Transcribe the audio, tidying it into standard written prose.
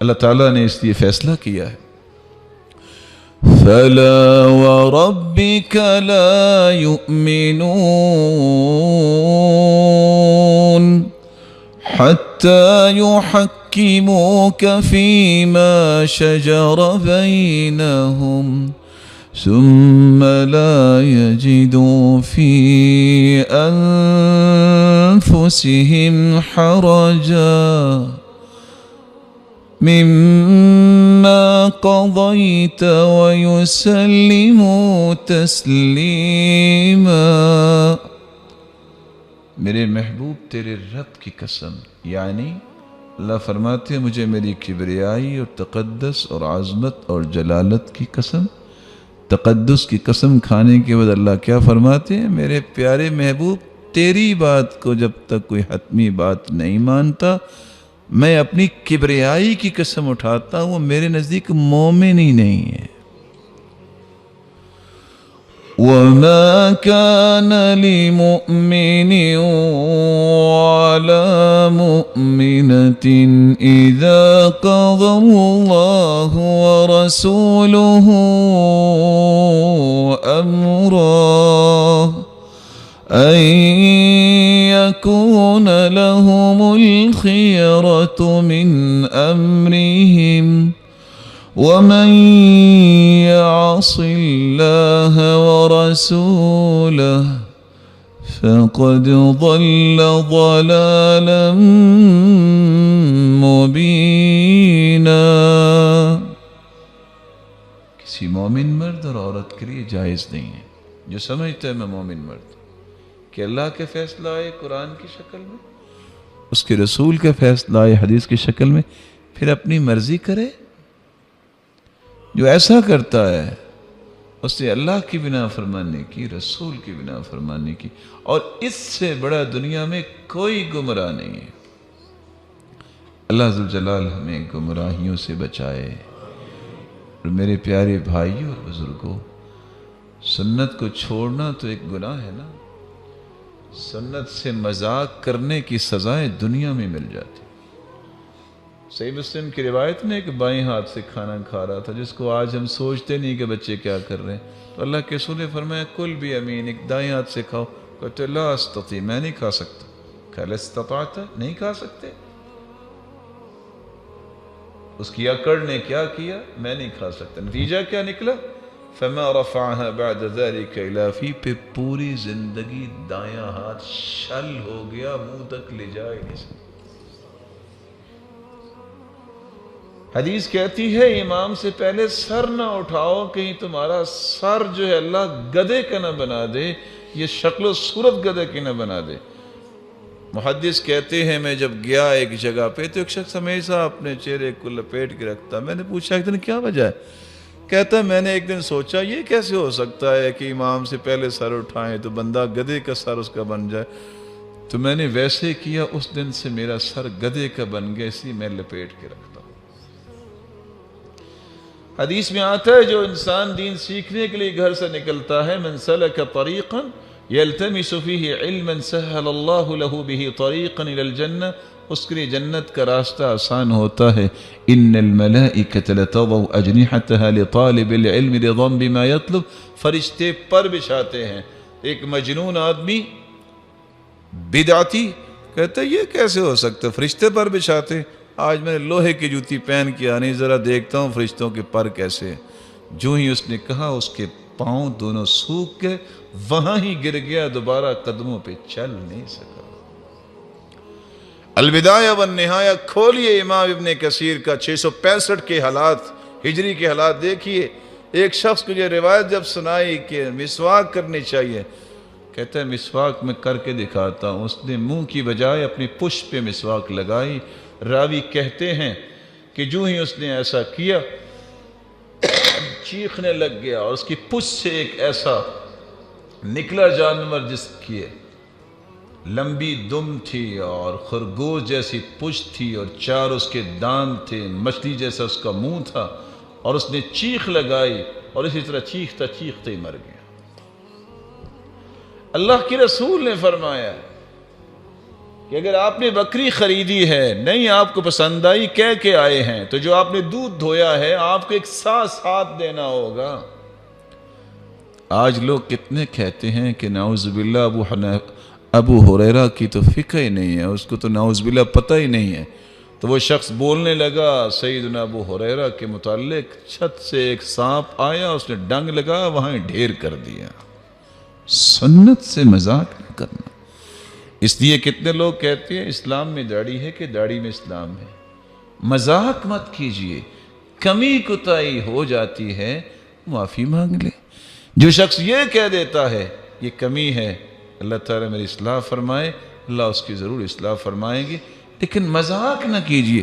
اللہ تعالیٰ نے اس لیے فیصلہ کیا ہے فَلَا وَرَبِّكَ لَا يُؤْمِنُونَ حَتَّى يُحَكِّمُوكَ فِيمَا شَجَرَ بَيْنَهُمْ ثُمَّ لَا يَجِدُوا فِي أَنفُسِهِمْ حَرَجًا مما قضيت ويسلموا تسلیما۔ میرے محبوب تیرے رب کی قسم، یعنی اللہ فرماتے ہیں مجھے میری کبریائی اور تقدس اور عظمت اور جلالت کی قسم، تقدس کی قسم کھانے کے بعد اللہ کیا فرماتے ہیں؟ میرے پیارے محبوب تیری بات کو جب تک کوئی حتمی بات نہیں مانتا میں اپنی کبریائی کی قسم اٹھاتا ہوں، وہ میرے نزدیک مومن ہی نہیں ہے۔ وَمَا كَانَ لِمُؤْمِنٍ وَلَا مُؤْمِنَةٍ إِذَا قَضَى اللَّهُ وَرَسُولُهُ أَمْرًا أَن يَكُونَ لَهُمُ الْخِيَرَةُ مِنْ أَمْرِهِمْ وَمَنْ يَعْصِ اللَّهَ وَرَسُولَهُ فَقَدْ ضَلَّ ضَلَالًا مُبِينًا۔ کسی مومن مرد اور عورت کے لیے جائز نہیں ہے جو سمجھتا ہے میں مومن مرد کہ اللہ کے فیصلہ آئے قرآن کی شکل میں، اس کے رسول کے فیصلہ آئے حدیث کی شکل میں، پھر اپنی مرضی کرے۔ جو ایسا کرتا ہے اس نے اللہ کی بنا فرمانی کی، رسول کی بنا فرمانی کی، اور اس سے بڑا دنیا میں کوئی گمراہ نہیں ہے۔ اللہ ذوالجلال ہمیں گمراہیوں سے بچائے۔ اور میرے پیارے بھائیوں اور بزرگوں، سنت کو چھوڑنا تو ایک گناہ ہے نا، سنت سے مذاق کرنے کی سزائیں دنیا میں مل جاتی۔ صحیح مسلم کی روایت میں ایک بائیں ہاتھ سے کھانا کھا رہا تھا، جس کو آج ہم سوچتے نہیں کہ بچے کیا کر رہے ہیں، تو اللہ کے رسول نے فرمایا کل بھی امین، ایک دائیں ہاتھ سے کھاؤ۔ کہتے لا استطیع، میں نہیں کھا سکتا۔ کہا استطاعت، نہیں کھا سکتے؟ اس کی اکڑ نے کیا کیا؟ میں نہیں کھا سکتا۔ نتیجہ کیا نکلا؟ فما رفعها بعد ذلك الى فی، پہ پوری زندگی دایاں ہاتھ شل ہو گیا، منہ تک لے جائے نہیں سکتا۔ حدیث کہتی ہے امام سے پہلے سر نہ اٹھاؤ، کہیں تمہارا سر جو ہے اللہ گدھے کا نہ بنا دے، یہ شکل و صورت گدھے کی نہ بنا دے۔ محدث کہتے ہیں میں جب گیا ایک جگہ پہ تو ایک شخص ہمیشہ اپنے چہرے کو لپیٹ کے رکھتا، میں نے پوچھا ایک دن کیا وجہ ہے؟ کہتا میں نے ایک دن سوچا یہ کیسے ہو سکتا ہے کہ امام سے پہلے سر اٹھائیں تو بندہ گدھے کا سر اس کا بن جائے، تو میں نے ویسے کیا، اس دن سے میرا سر گدھے کا بن گیا، اس لیے میں لپیٹ کے رکھتا ہوں۔ حدیث میں آتا ہے جو انسان دین سیکھنے کے لیے گھر سے نکلتا ہے، من سلک طریقا یلتمس فیہ علما سہل اللہ لہ بہ طریقا الی الجنہ، اس کے لیے جنت کا راستہ آسان ہوتا ہے۔ ان الملائکۃ لتضع اجنحتها لطالب العلم رضا بما یطلب، فرشتے پر بچھاتے ہیں۔ ایک مجنون آدمی بدعتی کہتا ہے یہ کیسے ہو سکتا ہے، فرشتے پر بچھاتے؟ آج میں نے لوہے کی جوتی پہن کے آنی، ذرا دیکھتا ہوں فرشتوں کے پر کیسے ہیں۔ جو ہی اس نے کہا اس کے پاؤں دونوں سوکھ گئے، وہاں ہی گر گیا، دوبارہ قدموں پہ چل نہیں سکا۔ البدایہ والنہایہ کھولیے امام ابن کثیر کا 665 کے حالات، ہجری کے حالات دیکھیے۔ ایک شخص کو یہ روایت جب سنائی کہ مسواک کرنی چاہیے، کہتا ہے مسواک میں کر کے دکھاتا ہوں۔ اس نے منہ کی بجائے اپنی پشت پہ مسواک لگائی۔ راوی کہتے ہیں کہ جو ہی اس نے ایسا کیا چیخنے لگ گیا، اور اس کی پشت سے ایک ایسا نکلا جانور جس کی لمبی دم تھی اور خرگوش جیسی پشت تھی اور چار اس کے دانت تھے، مچھلی جیسا اس کا منہ تھا، اور اس نے چیخ لگائی اور اسی طرح چیختا چیختے ہی مر گیا۔ اللہ کے رسول نے فرمایا کہ اگر آپ نے بکری خریدی ہے، نہیں آپ کو پسند آئی، کہہ کے آئے ہیں، تو جو آپ نے دودھ دھویا ہے آپ کو ایک ساتھ دینا ہوگا۔ آج لوگ کتنے کہتے ہیں کہ نعوذ باللہ ابو ہریرہ کی تو فقہ ہی نہیں ہے، اس کو تو نعوذ باللہ پتہ ہی نہیں ہے، تو وہ شخص بولنے لگا سیدنا ابو ہریرہ کے متعلق، چھت سے ایک سانپ آیا، اس نے ڈنگ لگا، وہاں ڈھیر کر دیا۔ سنت سے مذاق نہ کرنا۔ اس لیے کتنے لوگ کہتے ہیں اسلام میں داڑھی ہے کہ داڑھی میں اسلام ہے۔ مذاق مت کیجئے، کمی کوتاہی ہو جاتی ہے، معافی مانگ لے۔ جو شخص یہ کہہ دیتا ہے یہ کمی ہے، اللہ تعالیٰ میری اصلاح فرمائے، اللہ اس کی ضرور اصلاح فرمائیں گے، لیکن مذاق نہ کیجئے۔